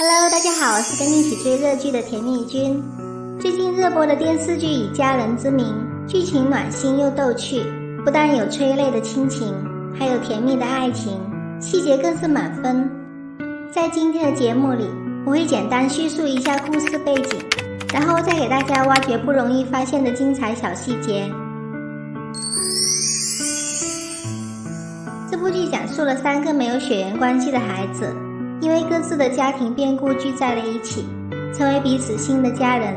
Hello， 大家好，我是跟你一起追热剧的甜蜜君。最近热播的电视剧以家人之名，剧情暖心又逗趣，不但有催泪的亲情，还有甜蜜的爱情，细节更是满分。在今天的节目里，我会简单叙述一下故事背景，然后再给大家挖掘不容易发现的精彩小细节。这部剧讲述了3个没有血缘关系的孩子，因为各自的家庭变故聚在了一起，成为彼此新的家人。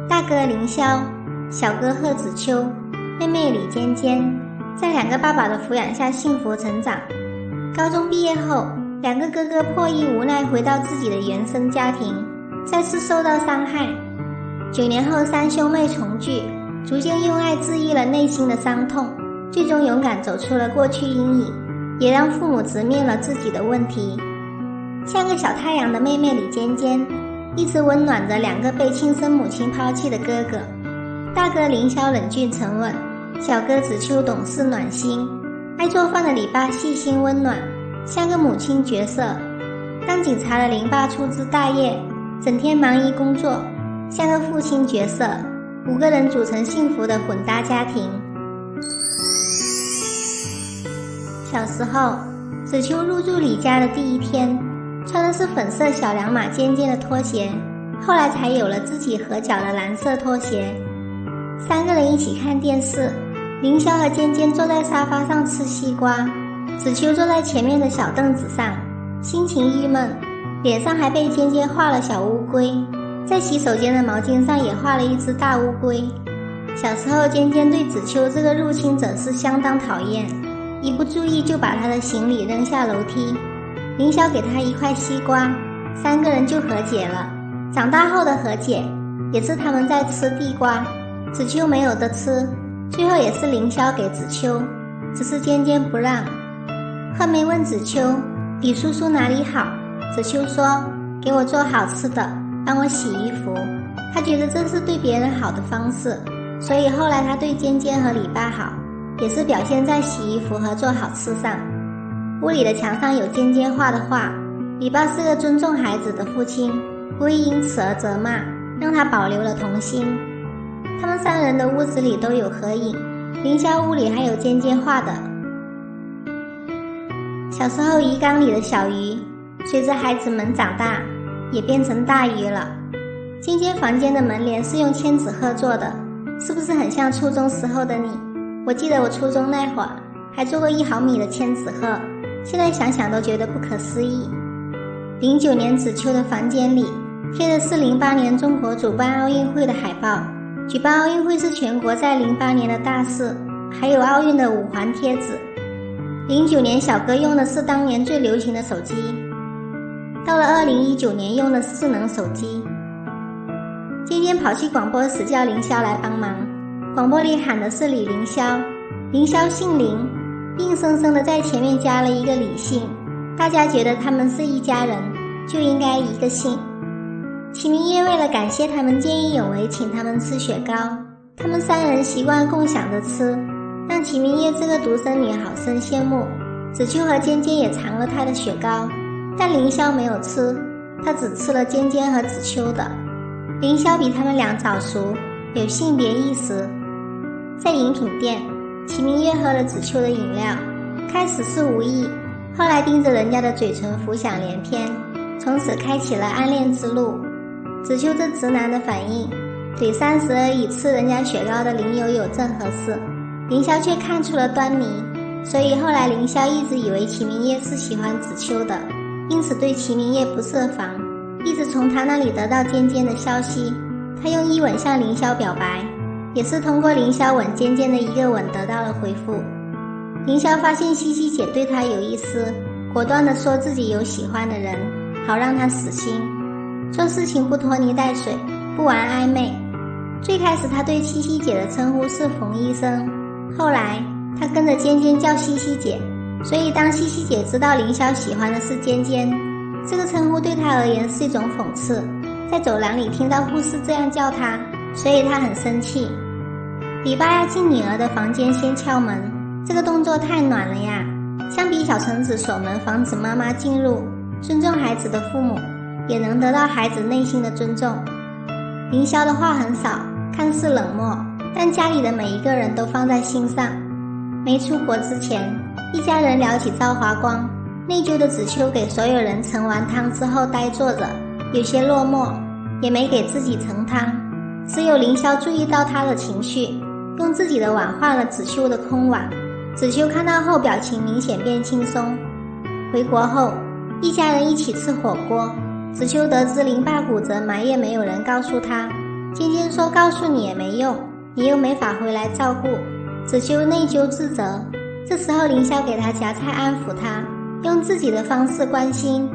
大哥凌霄，小哥贺子秋，妹妹李尖尖，在2个爸爸的抚养下幸福成长。高中毕业后，2个哥哥迫于无奈回到自己的原生家庭，再次受到伤害。9年后，3兄妹重聚，逐渐用爱治愈了内心的伤痛，最终勇敢走出了过去阴影，也让父母直面了自己的问题。像个小太阳的妹妹李尖尖，一直温暖着2个被亲生母亲抛弃的哥哥。大哥凌霄冷峻沉稳，小哥子秋懂事暖心，爱做饭的李爸细心温暖，像个母亲角色。当警察的林爸粗枝大叶，整天忙于工作，像个父亲角色。5个人组成幸福的混搭家庭。小时候，子秋入住李家的第一天，穿的是粉色小两码尖尖的拖鞋，后来才有了自己合脚的蓝色拖鞋。3个人一起看电视，凌霄和尖尖坐在沙发上吃西瓜，子秋坐在前面的小凳子上，心情郁闷，脸上还被尖尖画了小乌龟，在洗手间的毛巾上也画了一只大乌龟。小时候，尖尖对子秋这个入侵者是相当讨厌，一不注意就把他的行李扔下楼梯。凌霄给他一块西瓜，3个人就和解了。长大后的和解，也是他们在吃地瓜，子秋没有得吃，最后也是凌霄给子秋，只是尖尖不让。鹤妹问子秋，李叔叔哪里好？子秋说，给我做好吃的，帮我洗衣服。他觉得这是对别人好的方式，所以后来他对尖尖和李爸好，也是表现在洗衣服和做好吃上。屋里的墙上有尖尖画的画，李爸是个尊重孩子的父亲，不会因此而责骂，让他保留了童心。他们3人的屋子里都有合影，凌霄屋里还有尖尖画的。小时候鱼缸里的小鱼，随着孩子们长大，也变成大鱼了。尖尖房间的门帘是用千纸鹤做的，是不是很像初中时候的你？我记得我初中那会儿还做过1毫米的千纸鹤，现在想想都觉得不可思议。09年子秋的房间里贴的是08年中国主办奥运会的海报，举办奥运会是全国在08年的大事，还有奥运的5环贴纸。09年小哥用的是当年最流行的手机，到了2019年用的是智能手机。尖尖跑去广播室叫凌霄来帮忙，广播里喊的是李凌霄，凌霄姓林，硬生生的在前面加了一个李姓，大家觉得他们是一家人，就应该一个姓。齐明业为了感谢他们见义勇为，请他们吃雪糕，他们3人习惯共享着吃，让齐明业这个独生女好生羡慕。子秋和尖尖也尝了他的雪糕，但凌霄没有吃，他只吃了尖尖和子秋的。凌霄比他们俩早熟，有性别意识。在饮品店，齐明月喝了子秋的饮料，开始是无意，后来盯着人家的嘴唇浮想联翩，从此开启了暗恋之路。子秋这直男的反应，嘴上时而以吃人家雪糕的林有有正合适，凌霄却看出了端倪，所以后来凌霄一直以为齐明业是喜欢子秋的，因此对齐明业不设防，一直从他那里得到尖尖的消息。他用1吻向凌霄表白，也是通过凌霄吻尖尖的1个吻得到了回复。凌霄发现西西姐对他有意思，果断地说自己有喜欢的人，好让他死心。做事情不拖泥带水，不玩暧昧。最开始他对西西姐的称呼是冯医生，后来他跟着尖尖叫西西姐，所以当西西姐知道凌霄喜欢的是尖尖，这个称呼对他而言是一种讽刺。在走廊里听到护士这样叫他，所以他很生气。李爸要进女儿的房间先敲门，这个动作太暖了呀，相比小橙子锁门防止妈妈进入，尊重孩子的父母，也能得到孩子内心的尊重。凌霄的话很少，看似冷漠，但家里的每一个人都放在心上。没出国之前，一家人聊起赵华光，内疚的子秋给所有人盛完汤之后呆坐着，有些落寞，也没给自己盛汤。只有凌霄注意到他的情绪，用自己的碗换了子秋的空碗。子秋看到后表情明显变轻松。回国后，一家人一起吃火锅。子秋得知林爸骨折，埋怨没有人告诉他。尖尖说告诉你也没用，你又没法回来照顾。子秋内疚自责。这时候凌霄给他夹菜安抚他，用自己的方式关心。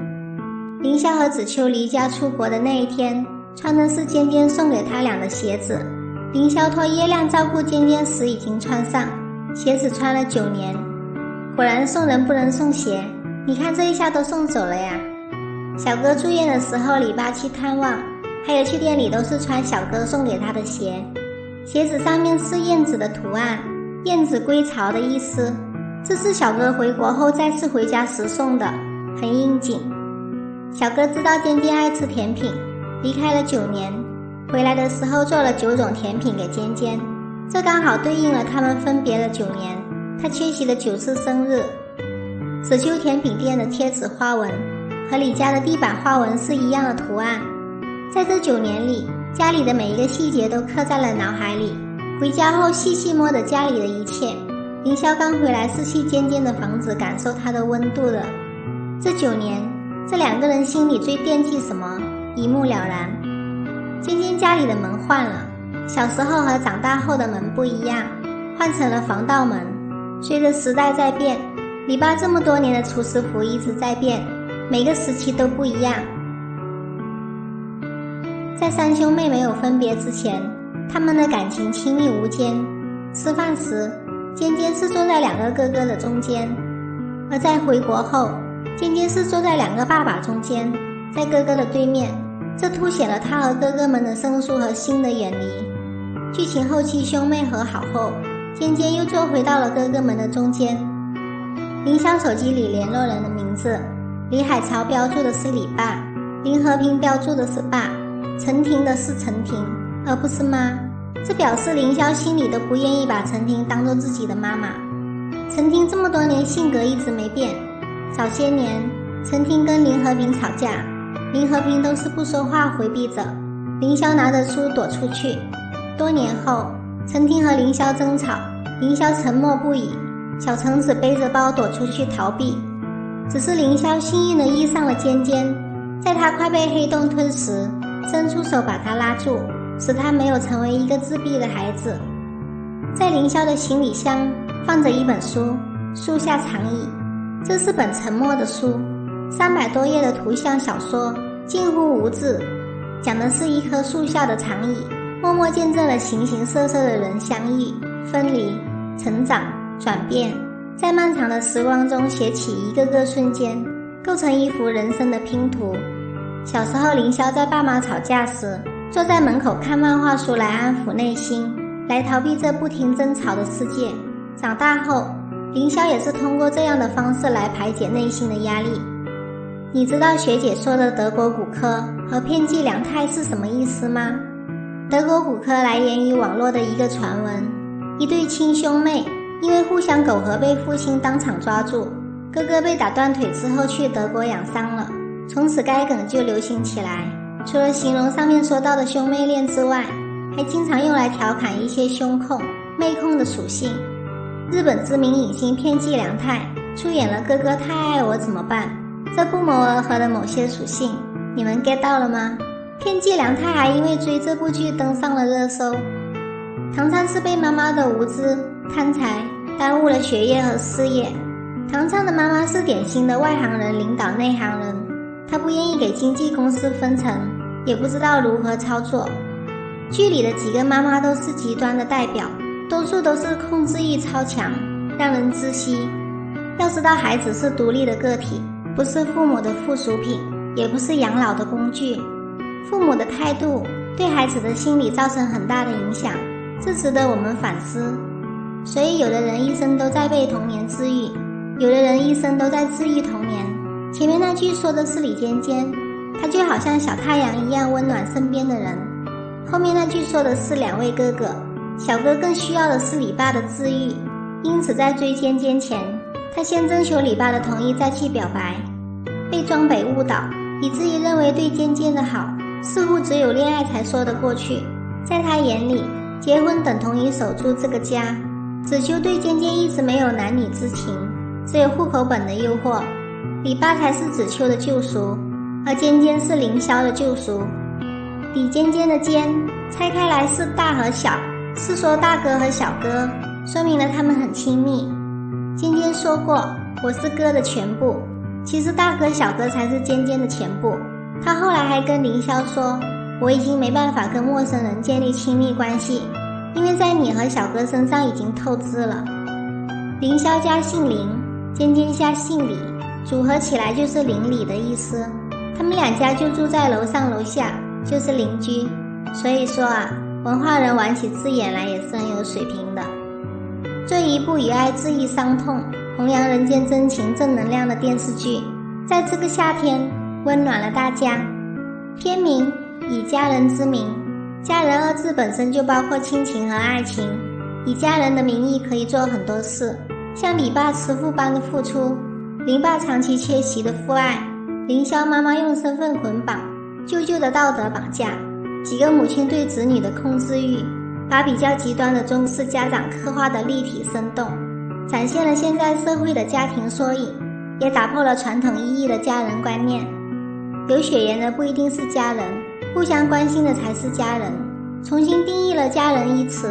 凌霄和子秋离家出国的那一天，穿的是尖尖送给他俩的鞋子。凌霄托叶亮照顾尖尖时已经穿上，鞋子穿了9年。果然送人不能送鞋，你看这一下都送走了呀。小哥住院的时候李爸去探望，还有去店里都是穿小哥送给他的鞋，鞋子上面是燕子的图案，燕子归巢的意思。这是小哥回国后再次回家时送的，很应景。小哥知道尖尖爱吃甜品，离开了9年，回来的时候做了9种甜品给尖尖，这刚好对应了他们分别了9年，他缺席了9次生日。子秋甜品店的贴纸花纹和李家的地板花纹是一样的图案，在这9年里，家里的每一个细节都刻在了脑海里。回家后细细摸着家里的一切，凌霄刚回来是去尖尖的房子感受它的温度的。这9年，这2个人心里最惦记什么，一目了然。尖尖家里的门换了，小时候和长大后的门不一样，换成了防盗门。随着时代在变，李爸这么多年的厨师服一直在变，每个时期都不一样。在3兄妹没有分别之前，他们的感情亲密无间。吃饭时，尖尖是坐在2个哥哥的中间，而在回国后，尖尖是坐在2个爸爸中间，在哥哥的对面，这凸显了他和哥哥们的生疏和心的远离。剧情后期兄妹和好后，尖尖又坐回到了哥哥们的中间。凌霄手机里联络人的名字，李海潮标注的是李爸，林和平标注的是爸，陈婷的是陈婷，而不是妈。这表示凌霄心里都不愿意把陈婷当作自己的妈妈。陈婷这么多年性格一直没变，早些年陈婷跟林和平吵架，林和平都是不说话回避着，凌霄拿着书躲出去。多年后，陈婷和凌霄争吵，凌霄沉默不语，小橙子背着包躲出去逃避。只是凌霄幸运地遇上了尖尖，在他快被黑洞吞时，伸出手把他拉住，使他没有成为一个自闭的孩子。在凌霄的行李箱放着一本书，树下长椅，这是本沉默的书，300多页的图像小说，近乎无字，讲的是一棵树下的长椅，默默见证了形形色色的人相遇、分离、成长、转变，在漫长的时光中写起一个个瞬间，构成一幅人生的拼图。小时候凌霄在爸妈吵架时，坐在门口看漫画书来安抚内心，来逃避这不停争吵的世界。长大后，凌霄也是通过这样的方式来排解内心的压力。你知道学姐说的德国骨科和遍计良态是什么意思吗？德国骨科来源于网络的一个传闻，一对亲兄妹因为互相苟合被父亲当场抓住，哥哥被打断腿之后去德国养伤了，从此该梗就流行起来。除了形容上面说到的兄妹恋之外，还经常用来调侃一些兄控、妹控的属性。日本知名影星遍计良太出演了《哥哥太爱我怎么办》，这不谋而合的某些属性，你们 get 到了吗？遍计良太还因为追这部剧登上了热搜。唐灿是被妈妈的无知、贪财耽误了学业和事业。唐灿的妈妈是典型的外行人领导内行人，她不愿意给经纪公司分成，也不知道如何操作。剧里的几个妈妈都是极端的代表，多数都是控制欲超强，让人窒息。要知道孩子是独立的个体，不是父母的附属品，也不是养老的工具。父母的态度对孩子的心理造成很大的影响，这值得我们反思。所以有的人一生都在被童年治愈，有的人一生都在治愈童年。前面那句说的是李尖尖，他就好像小太阳一样温暖身边的人。后面那句说的是两位哥哥，小哥更需要的是李爸的治愈，因此在追尖尖前，他先征求李爸的同意再去表白。被庄北误导，以至于认为对尖尖的好似乎只有恋爱才说得过去。在他眼里，结婚等同于守住这个家。子秋对尖尖一直没有男女之情，只有户口本的诱惑。李爸才是子秋的救赎，而尖尖是凌霄的救赎。李尖尖的尖拆开来是大和小，是说大哥和小哥，说明了他们很亲密。尖尖说过，我是哥的全部，其实大哥小哥才是尖尖的全部。他后来还跟凌霄说，我已经没办法跟陌生人建立亲密关系，因为在你和小哥身上已经透支了。凌霄家姓凌，尖尖家姓李，组合起来就是邻里的意思。他们两家就住在楼上楼下，就是邻居。所以说啊，文化人玩起字眼来也是很有水平的。做一部以爱治愈伤痛，弘扬人间真情正能量的电视剧，在这个夏天温暖了大家。片名以家人之名，家人二字本身就包括亲情和爱情，以家人的名义可以做很多事，像李爸慈父般的付出，林爸长期缺席的父爱，凌霄妈妈用身份捆绑，舅舅的道德绑架，几个母亲对子女的控制欲，把比较极端的中式家长刻画的立体生动，展现了现在社会的家庭缩影，也打破了传统意义的家人观念。有血缘的不一定是家人，互相关心的才是家人，重新定义了家人一词。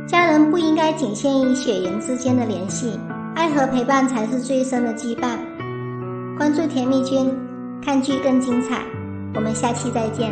家人不应该仅限于血缘之间的联系，爱和陪伴才是最深的羁绊。关注甜蜜君，看剧更精彩，我们下期再见。